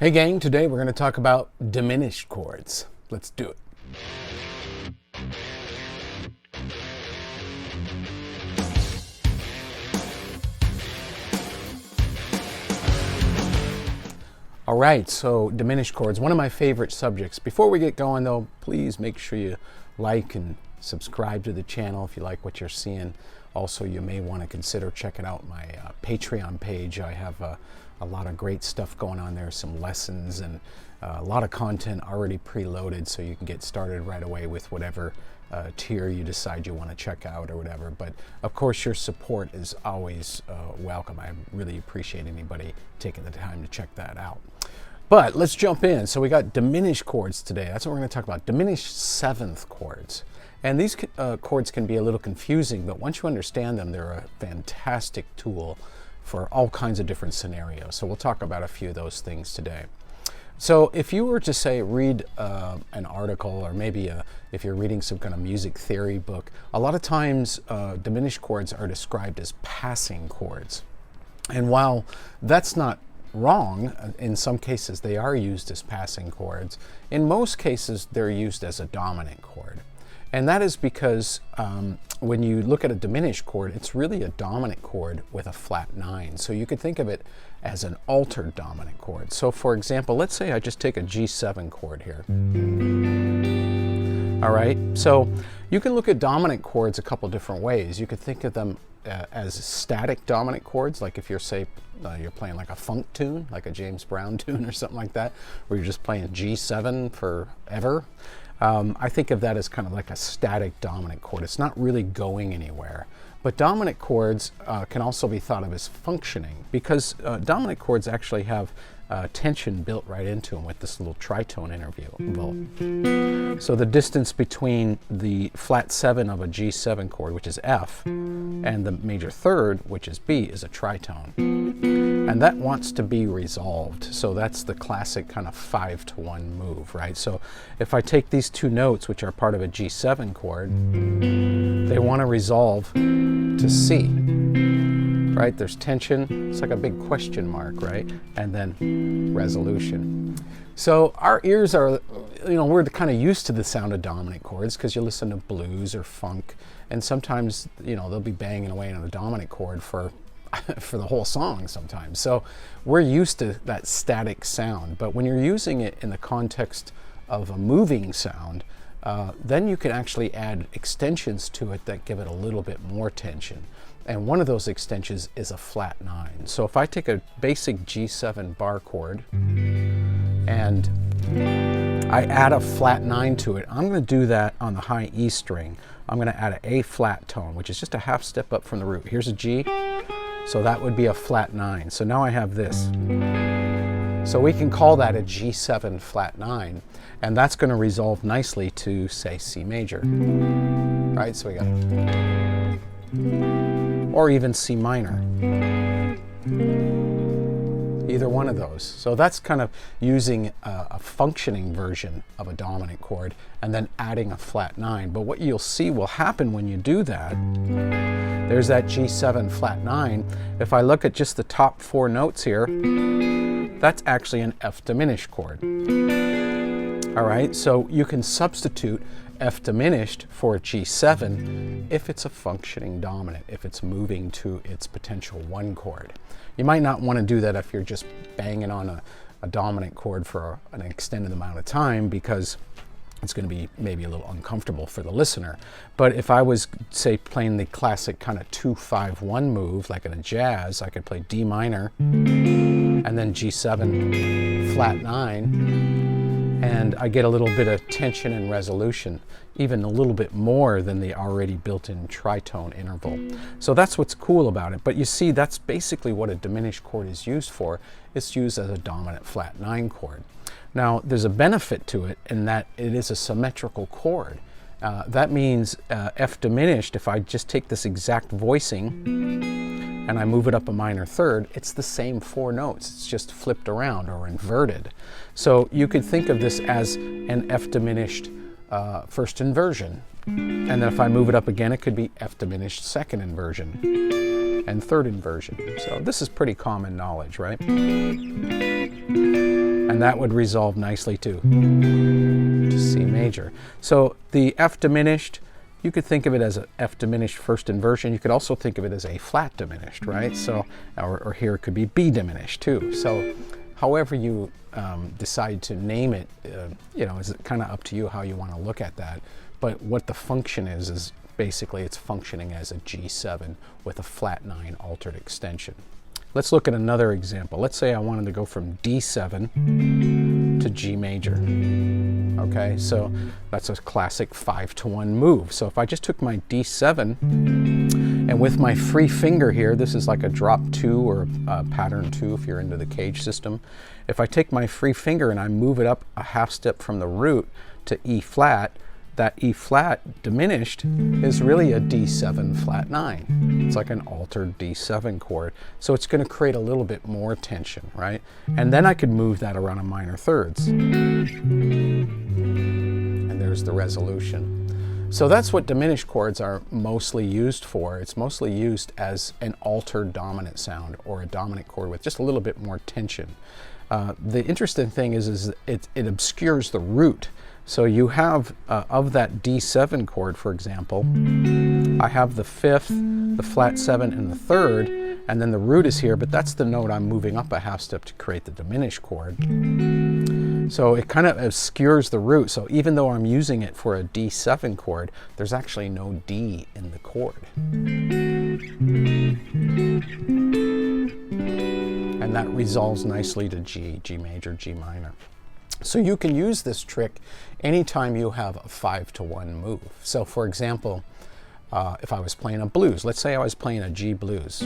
Hey gang, today we're going to talk about diminished chords. Let's do it. All right, so diminished chords, one of my favorite subjects. Before we get going though, please make sure you like and subscribe to the channel if you like what you're seeing. Also, you may want to consider checking out my Patreon page. I have a lot of great stuff going on there, some lessons and a lot of content already preloaded, so you can get started right away with whatever tier you decide you want to check out or whatever. But of course, your support is always welcome. I really appreciate anybody taking the time to check that out. But let's jump in. So we got diminished chords today. That's what we're going to talk about. Diminished seventh chords. And these chords can be a little confusing, but once you understand them, they're a fantastic tool for all kinds of different scenarios. So we'll talk about a few of those things today. So if you were to say read an article, or maybe if you're reading some kind of music theory book, a lot of times diminished chords are described as passing chords. And while that's not wrong, in some cases they are used as passing chords, in most cases they're used as a dominant chord. And that is because when you look at a diminished chord, it's really a dominant chord with a flat 9. So you could think of it as an altered dominant chord. So for example, let's say I just take a G7 chord here. All right, so you can look at dominant chords a couple different ways. You could think of them as static dominant chords, like if you're, say, you're playing like a funk tune, like a James Brown tune or something like that, where you're just playing G7 forever. I think of that as kind of like a static dominant chord. It's not really going anywhere. But dominant chords can also be thought of as functioning, because dominant chords actually have tension built right into them with this little tritone interval. So the distance between the flat 7 of a G7 chord, which is F, and the major third, which is B, is a tritone. And that wants to be resolved. So that's the classic kind of 5-to-1 move, right? So if I take these two notes, which are part of a G7 chord, they want to resolve to C, right? There's tension. It's like a big question mark, right? And then resolution. So our ears are, we're kind of used to the sound of dominant chords because you listen to blues or funk, and sometimes, they'll be banging away on a dominant chord for the whole song sometimes. So we're used to that static sound. But when you're using it in the context of a moving sound, then you can actually add extensions to it that give it a little bit more tension. And one of those extensions is a flat 9. So if I take a basic G7 bar chord and I add a flat 9 to it, I'm going to do that on the high E string. I'm going to add an A flat tone, which is just a half step up from the root. Here's a G. So that would be a flat 9. So now I have this. So we can call that a G7 flat 9, and that's going to resolve nicely to, say, C major. Right? So we got, or even C minor. Either one of those. So that's kind of using a functioning version of a dominant chord and then adding a flat 9. But what you'll see will happen when you do that, there's that G7 flat 9. If I look at just the top 4 notes here, that's actually an F diminished chord. All right, so you can substitute F diminished for G7 if it's a functioning dominant, if it's moving to its potential 1 chord. You might not want to do that if you're just banging on a dominant chord for an extended amount of time, because it's going to be maybe a little uncomfortable for the listener. But if I was, say, playing the classic kind of 2-5-1 move, like in a jazz, I could play D minor and then G7 flat 9, and I get a little bit of tension and resolution, even a little bit more than the already built-in tritone interval. So that's what's cool about it. But you see, that's basically what a diminished chord is used for. It's used as a dominant flat 9 chord. Now, there's a benefit to it in that it is a symmetrical chord. That means F diminished, if I just take this exact voicing and I move it up a minor third, it's the same 4 notes. It's just flipped around or inverted. So you could think of this as an F diminished first inversion. And then if I move it up again, it could be F diminished second inversion and third inversion. So this is pretty common knowledge, right? And And that would resolve nicely to C major. So the F diminished, you could think of it as a F diminished first inversion. You could also think of it as a flat diminished, right? So, or here it could be B diminished too. So however you decide to name it, you know, is kind of up to you how you want to look at that. But what the function is basically it's functioning as a G7 with a flat 9 altered extension. Let's look at another example. Let's say I wanted to go from D7 to G major. Okay, so that's a classic 5-to-1 move. So if I just took my D7 and with my free finger here, this is like a drop 2 or a pattern 2 if you're into the cage system. If I take my free finger and I move it up a half step from the root to E flat, that E flat diminished is really a D7 flat 9. It's like an altered D7 chord. So it's going to create a little bit more tension, right? And then I could move that around a minor thirds. And there's the resolution. So that's what diminished chords are mostly used for. It's mostly used as an altered dominant sound or a dominant chord with just a little bit more tension. The interesting thing is it obscures the root. So you have, of that D7 chord, for example, I have the 5th, the flat 7, and the 3rd, and then the root is here, but that's the note I'm moving up a half step to create the diminished chord. So it kind of obscures the root. So even though I'm using it for a D7 chord, there's actually no D in the chord. And that resolves nicely to G, G major, G minor. So you can use this trick anytime you have a 5-to-1 move. So for example, if I was playing a blues, let's say I was playing a G blues.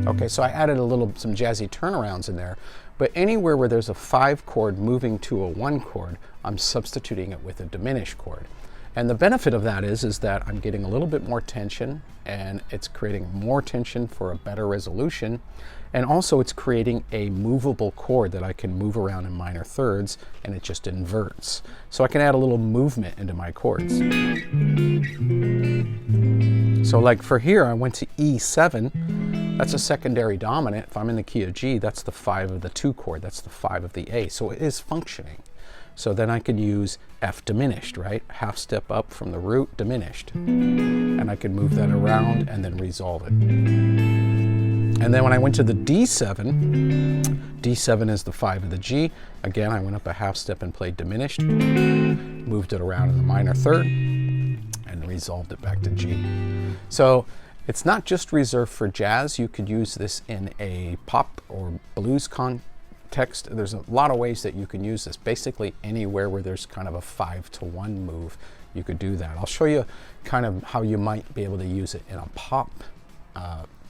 Okay, so I added some jazzy turnarounds in there, but anywhere where there's a 5 chord moving to a 1 chord, I'm substituting it with a diminished chord. And the benefit of that is that I'm getting a little bit more tension, and it's creating more tension for a better resolution, and also it's creating a movable chord that I can move around in minor thirds, and it just inverts. So I can add a little movement into my chords. So like for here, I went to E7. That's a secondary dominant. If I'm in the key of G, that's the 5 of the 2 chord. That's the 5 of the A. So it is functioning. So then I could use F diminished, right? Half step up from the root, diminished. And I could move that around and then resolve it. And then when I went to the D7, D7 is the 5 of the G. Again, I went up a half step and played diminished, moved it around in the minor third, and resolved it back to G. So it's not just reserved for jazz. You could use this in a pop or blues context. There's a lot of ways that you can use this. Basically anywhere where there's kind of a 5-to-1 move, you could do that. I'll show you kind of how you might be able to use it in a pop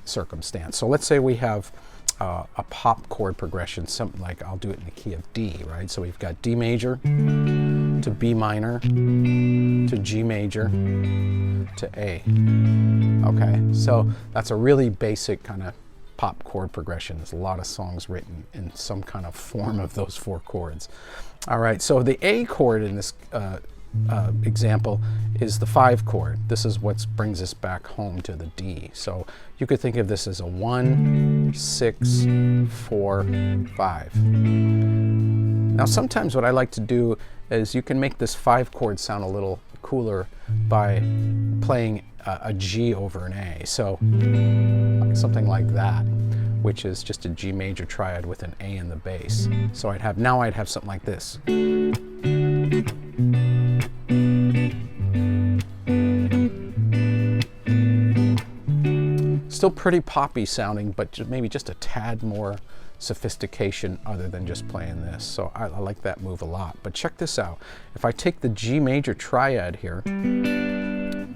circumstance. So let's say we have a pop chord progression, something like, I'll do it in the key of D, right? So we've got D major to B minor to G major to A. Okay, so that's a really basic kind of pop chord progression. There's a lot of songs written in some kind of form of those 4 chords. All right, so the A chord in this example is the 5 chord. This is what brings us back home to the D. So you could think of this as a 1, 6, 4, 5. Now sometimes what I like to do is you can make this 5 chord sound a little cooler by playing a G over an A. So something like that, which is just a G major triad with an A in the bass. So I'd have something like this. Still pretty poppy sounding, but maybe just a tad more sophistication other than just playing this. So I like that move a lot. But check this out. If I take the G major triad here,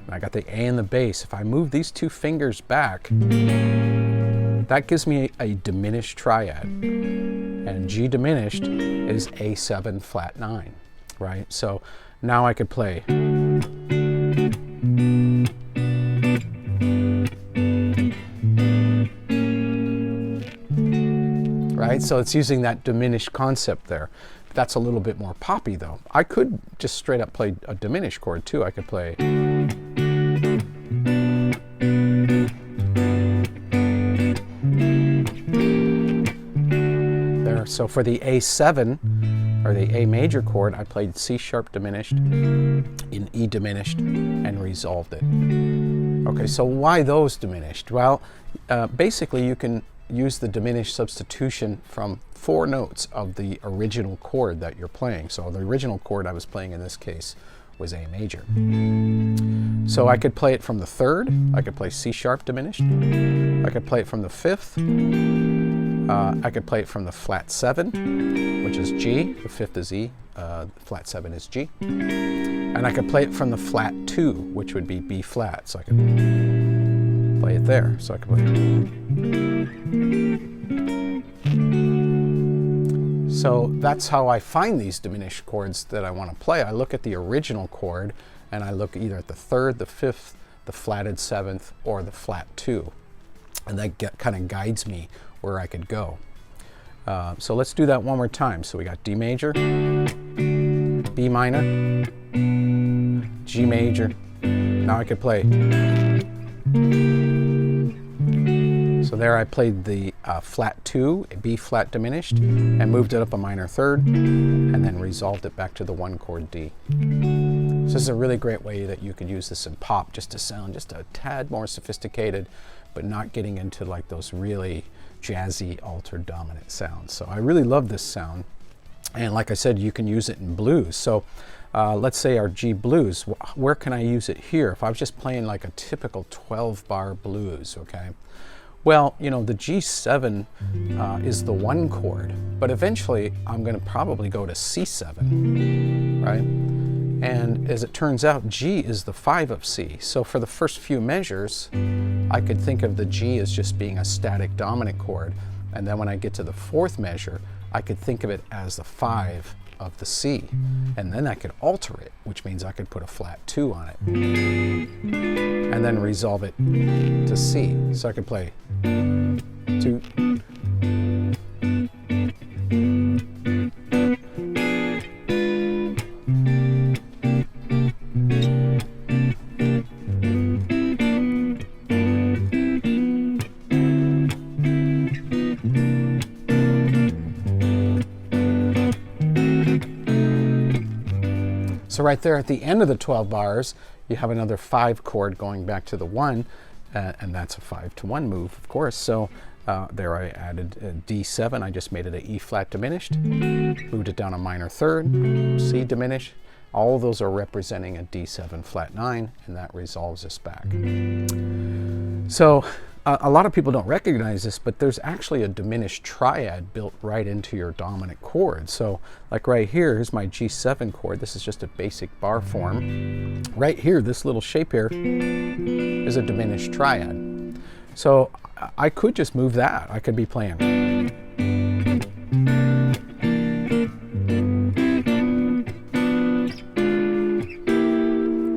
I got the A in the bass. If I move these 2 fingers back, that gives me a diminished triad. And G diminished is A7 flat 9, right? So now I could play. right? So it's using that diminished concept there. That's a little bit more poppy though. I could just straight up play a diminished chord too. I could play there. So for the A7 or the A major chord, I played C sharp diminished in E diminished and resolved it. Okay, so why those diminished? Well, basically you can use the diminished substitution from 4 notes of the original chord that you're playing. So the original chord I was playing in this case was A major. So I could play it from the 3rd, I could play C sharp diminished, I could play it from the 5th, I could play it from the flat 7, which is G, the 5th is E, flat 7 is G, and I could play it from the flat 2, which would be B flat, so I could play it there. So I could play. So that's how I find these diminished chords that I want to play. I look at the original chord and I look either at the 3rd, the 5th, the flatted 7th, or the flat 2. And that kind of guides me where I could go. So let's do that one more time. So we got D major, B minor, G major. Now I could play. So there I played the flat 2, B flat diminished, and moved it up a minor 3rd, and then resolved it back to the 1 chord D. So this is a really great way that you could use this in pop, just to sound just a tad more sophisticated, but not getting into like those really jazzy altered dominant sounds. So I really love this sound, and like I said, you can use it in blues. So let's say our G blues, where can I use it here? If I was just playing like a typical 12-bar blues, okay? Well, you know, the G7 is the 1 chord, but eventually I'm going to probably go to C7, right? And as it turns out, G is the 5 of C. So for the first few measures, I could think of the G as just being a static dominant chord. And then when I get to the 4th measure, I could think of it as the 5 of the C. And then I could alter it, which means I could put a flat 2 on it. And then resolve it to C. So I could play 2. So right there at the end of the 12 bars, you have another 5 chord going back to the 1, and that's a 5 to 1 move, of course. So there I added a D7, I just made it an E flat diminished, moved it down a minor 3rd, C diminished. All of those are representing a D7 flat 9, and that resolves us back. So a lot of people don't recognize this, but there's actually a diminished triad built right into your dominant chord. So like right here, here's my G7 chord. This is just a basic bar form. Right here, this little shape here is a diminished triad. So I could just move that. I could be playing.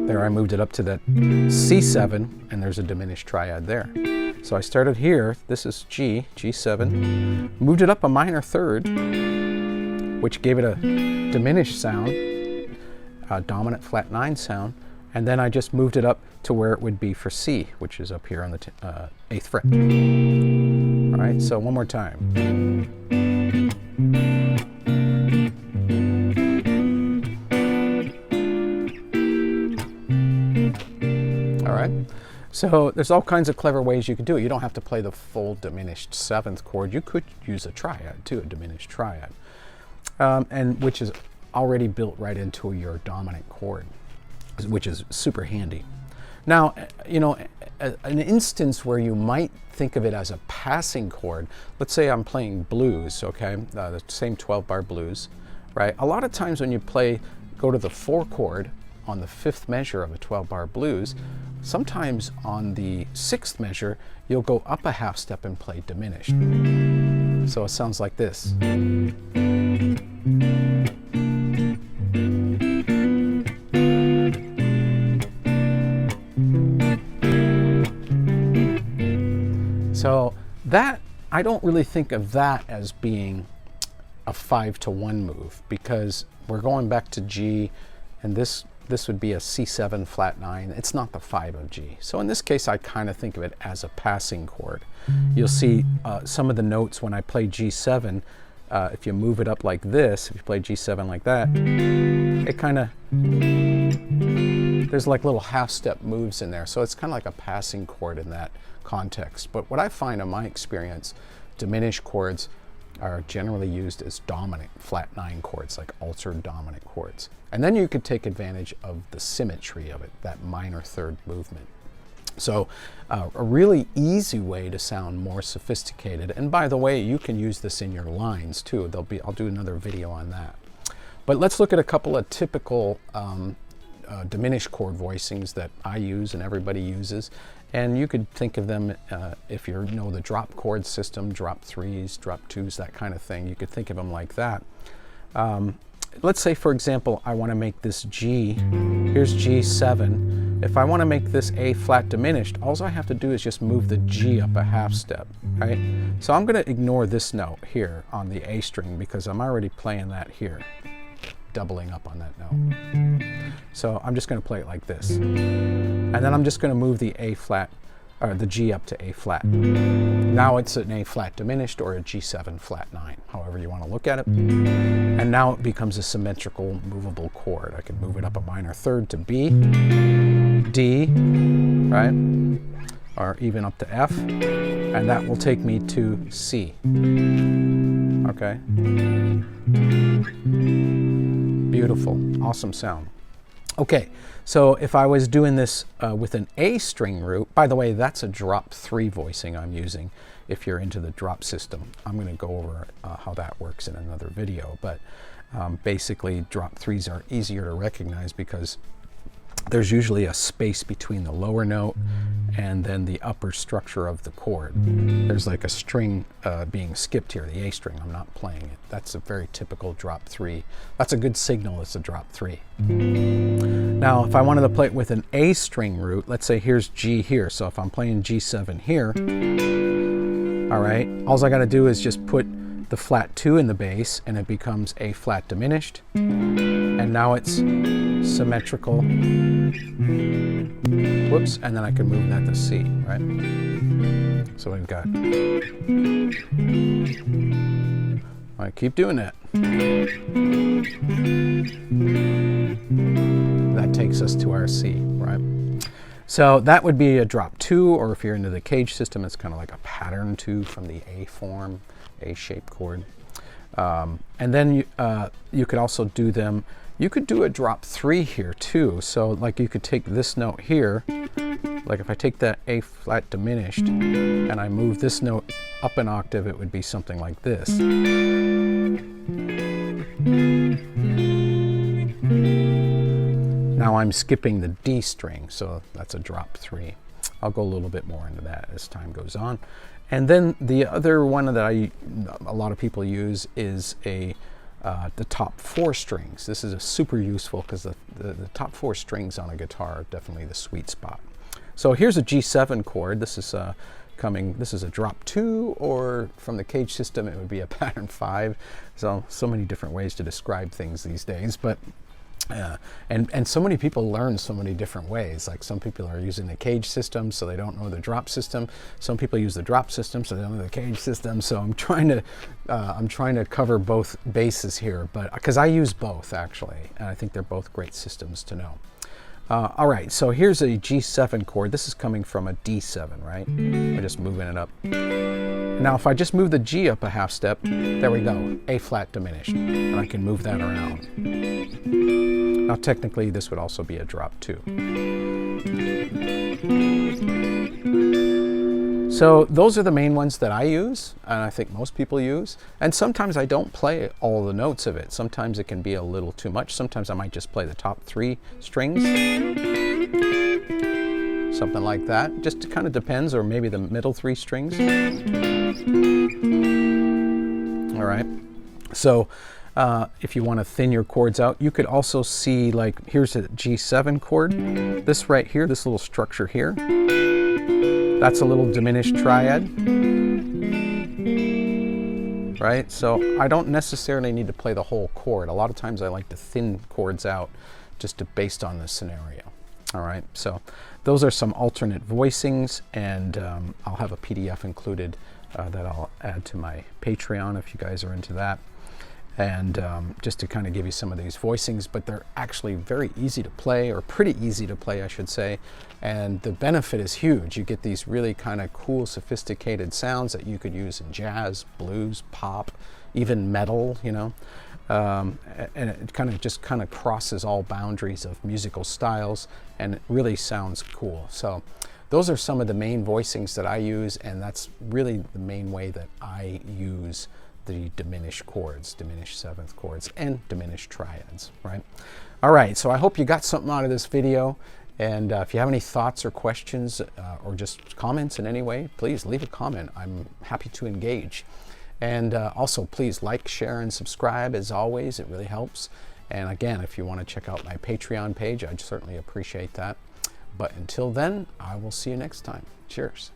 There, I moved it up to that C7, and there's a diminished triad there. So I started here, this is G, G7, moved it up a minor 3rd, which gave it a diminished sound, a dominant flat 9 sound, and then I just moved it up to where it would be for C, which is up here on the 8th fret. All right, so one more time. All right. So there's all kinds of clever ways you can do it. You don't have to play the full diminished 7th chord. You could use a triad too, a diminished triad, and which is already built right into your dominant chord, which is super handy. Now, you know, an instance where you might think of it as a passing chord, let's say I'm playing blues, okay, the same 12-bar blues, right? A lot of times when you go to the 4 chord on the 5th measure of a 12-bar blues, sometimes on the 6th measure, you'll go up a half step and play diminished. So it sounds like this. So that I don't really think of that as being a 5-to-1 move, because we're going back to G, and this would be a C7 flat 9. It's not the 5 of G. So in this case, I kind of think of it as a passing chord. You'll see some of the notes when I play G7, if you move it up like this, if you play G7 like that, it kind of, there's like little half-step moves in there. So it's kind of like a passing chord in that context. But what I find in my experience, diminished chords are generally used as dominant flat 9 chords, like altered dominant chords. And then you could take advantage of the symmetry of it, that minor third movement. So a really easy way to sound more sophisticated. And by the way, you can use this in your lines too. I'll do another video on that. But let's look at a couple of typical diminished chord voicings that I use and everybody uses. And you could think of them, if you know the drop chord system, drop 3s, drop 2s, that kind of thing. You could think of them like that. Let's say, for example, I want to make this G. Here's G7. If I want to make this A flat diminished, all I have to do is just move the G up a half step, right? So I'm going to ignore this note here on the A string because I'm already playing that here, doubling up on that note. So I'm just going to play it like this. And then I'm just going to move the A flat, or the G up to A flat. Now it's an A flat diminished or a G7 flat 9, however you want to look at it. And now it becomes a symmetrical movable chord. I can move it up a minor third to B, D, right? Or even up to F, and that will take me to C. Okay? Beautiful, awesome sound. Okay, so if I was doing this with an A string root, by the way, that's a drop 3 voicing I'm using. If you're into the drop system, I'm going to go over how that works in another video. But basically, drop 3s are easier to recognize because there's usually a space between the lower note and then the upper structure of the chord. There's like a string being skipped here, the A string. I'm not playing it. That's a very typical drop 3. That's a good signal. It's a drop 3. Now, if I wanted to play it with an A string root, let's say here's G here. So if I'm playing G7 here, all right, all I got to do is just put the flat 2 in the bass and it becomes A flat diminished. And now it's symmetrical. Whoops, and then I can move that to C, right? So we've got, I keep doing that. That takes us to our C, right? So that would be a drop 2, or if you're into the cage system, it's kind of like a pattern 2 from the A form, A-shaped chord. And then you could also do them, you could do a drop 3 here too. So like you could take this note here, like if I take that A flat diminished and I move this note up an octave, it would be something like this. Now I'm skipping the D string, so that's a drop 3. I'll go a little bit more into that as time goes on. And then the other one that a lot of people use is the top 4 strings. This is super useful because the top 4 strings on a guitar are definitely the sweet spot. So here's a G7 chord. This is this is a drop 2, or from the cage system it would be a pattern 5. So many different ways to describe things these days, but and so many people learn so many different ways. Like some people are using the cage system, so they don't know the drop system. Some people use the drop system, so they don't know the cage system. So I'm trying to cover both bases here, but because I use both actually, and I think they're both great systems to know. All right, so here's a G7 chord. This is coming from a D7, right? We're just moving it up. Now, if I just move the G up a half step, there we go, A flat diminished, and I can move that around. Now, technically, this would also be a drop 2. So those are the main ones that I use, and I think most people use. And sometimes I don't play all the notes of it. Sometimes it can be a little too much. Sometimes I might just play the top 3 strings. Something like that. Just kind of depends, or maybe the middle 3 strings. All right. So if you want to thin your chords out, you could also see, like, here's a G7 chord. This right here, this little structure here. That's a little diminished triad. right? So I don't necessarily need to play the whole chord. A lot of times I like to thin chords out just based on the scenario. All right, so those are some alternate voicings, and I'll have a PDF included that I'll add to my Patreon if you guys are into that. And just to kind of give you some of these voicings, but they're actually very easy to play, or pretty easy to play, I should say. And the benefit is huge. You get these really kind of cool, sophisticated sounds that you could use in jazz, blues, pop, even metal, you know. And it kind of crosses all boundaries of musical styles, and it really sounds cool. So those are some of the main voicings that I use, and that's really the main way that I use the diminished chords, diminished seventh chords, and diminished triads, right? All right, so I hope you got something out of this video, and if you have any thoughts or questions or just comments in any way, please leave a comment. I'm happy to engage. And also, please like, share, and subscribe. As always, it really helps. And again, if you want to check out my Patreon page, I'd certainly appreciate that. But until then, I will see you next time. Cheers.